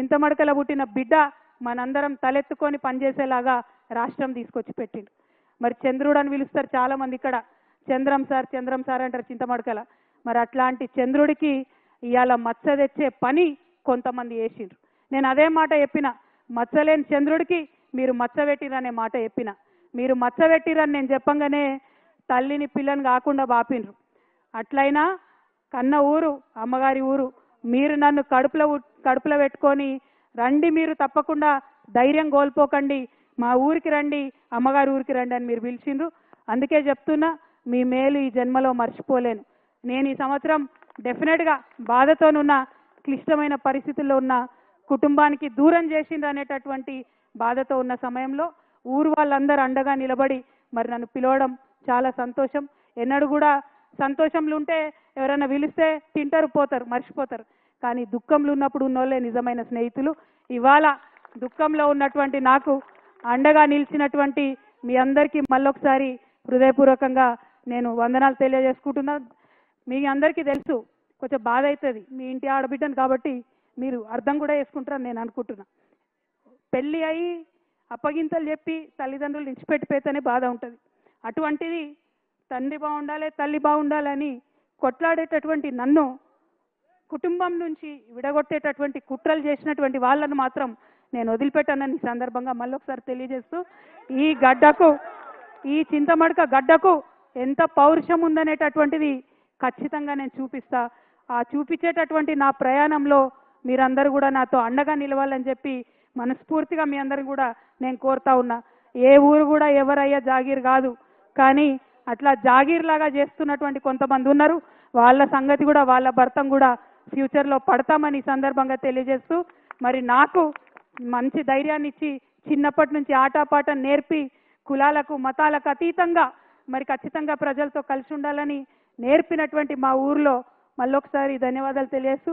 చింతమడకల పుట్టిన బిడ్డ మనందరం తలెత్తుకొని పనిచేసేలాగా రాష్ట్రం తీసుకొచ్చి పెట్టిండు. మరి చంద్రుడు అని పిలుస్తారు చాలా మంది ఇక్కడ, చంద్రం సార్ అంటారు చింతమడకల. మరి అట్లాంటి చంద్రుడికి ఇవాళ మచ్చ తెచ్చే పని కొంతమంది చేసిండ్రు. నేను అదే మాట చెప్పిన, మచ్చలేని చంద్రుడికి మీరు మచ్చ పెట్టిరనే మాట చెప్పిన. మీరు మచ్చ పెట్టిరని నేను చెప్పంగానే తల్లిని పిల్లని కాకుండా బాపిండ్రు. అట్లయినా కన్న ఊరు అమ్మగారి ఊరు, మీరు నన్ను కడుపులో పెట్టుకొని రండి, మీరు తప్పకుండా ధైర్యం కోల్పోకండి, మా ఊరికి రండి, అమ్మగారి ఊరికి రండి అని మీరు పిలిచిండ్రు. అందుకే చెప్తున్నా, మీ మేలు ఈ జన్మలో మర్చిపోలేను. నేను ఈ సంవత్సరం డెఫినెట్గా బాధతోనున్న, క్లిష్టమైన పరిస్థితుల్లో ఉన్న కుటుంబానికి దూరం చేసిండ్రు అనేటటువంటి బాధతో ఉన్న సమయంలో ఊరు వాళ్ళందరూ అండగా నిలబడి మరి నన్ను పిలవడం చాలా సంతోషం. ఎన్నడూ కూడా సంతోషంలో ఉంటే ఎవరైనా పిలిస్తే తింటారు, పోతారు, మర్చిపోతారు. కానీ దుఃఖంలో ఉన్నప్పుడు ఉన్నోళ్ళే నిజమైన స్నేహితులు. ఇవాళ దుఃఖంలో ఉన్నటువంటి నాకు అండగా నిలిచినటువంటి మీ అందరికీ మళ్ళొకసారి హృదయపూర్వకంగా నేను వందనాలు తెలియజేసుకుంటున్నా. మీ అందరికీ తెలుసు, కొంచెం బాధ అవుతుంది, మీ ఇంటి ఆడబిడ్డను కాబట్టి మీరు అర్థం కూడా చేసుకుంటారని నేను అనుకుంటున్నా. పెళ్ళి అయ్యి అప్పగింతలు చెప్పి తల్లిదండ్రులు నిలిచిపెట్టిపోతేనే బాధ ఉంటుంది. అటువంటిది తండ్రి బాగుండాలి, తల్లి బాగుండాలని కొట్లాడేటటువంటి నన్ను కుటుంబం నుంచి విడగొట్టేటటువంటి కుట్రలు చేసినటువంటి వాళ్ళను మాత్రం నేను వదిలిపెట్టానని ఈ సందర్భంగా మళ్ళొకసారి తెలియజేస్తూ, ఈ గడ్డకు, ఈ చింతమడక గడ్డకు ఎంత పౌరుషం ఉందనేటటువంటిది ఖచ్చితంగా నేను చూపిస్తా. ఆ చూపించేటటువంటి నా ప్రయాణంలో మీరందరూ కూడా నాతో అండగా నిలవాలని చెప్పి మనస్ఫూర్తిగా మీ అందరిని కూడా నేను కోరుతా ఉన్నా. ఏ ఊరు కూడా ఎవరయ్యా జాగీర్ కాదు, కానీ అట్లా జాగీర్ లాగా చేస్తున్నటువంటి కొంతమంది ఉన్నారు. వాళ్ళ సంగతి కూడా, వాళ్ళ భర్తం కూడా ఫ్యూచర్లో పడతామని ఈ సందర్భంగా తెలియజేస్తూ, మరి నాకు మంచి ధైర్యాన్ని ఇచ్చి చిన్నప్పటి నుంచి ఆటపాట నేర్పి కులాలకు మతాలకు అతీతంగా మరి ఖచ్చితంగా ప్రజలతో కలిసి ఉండాలని నేర్పినటువంటి మా ఊర్లో మళ్ళొకసారి ధన్యవాదాలు తెలియజేస్తూ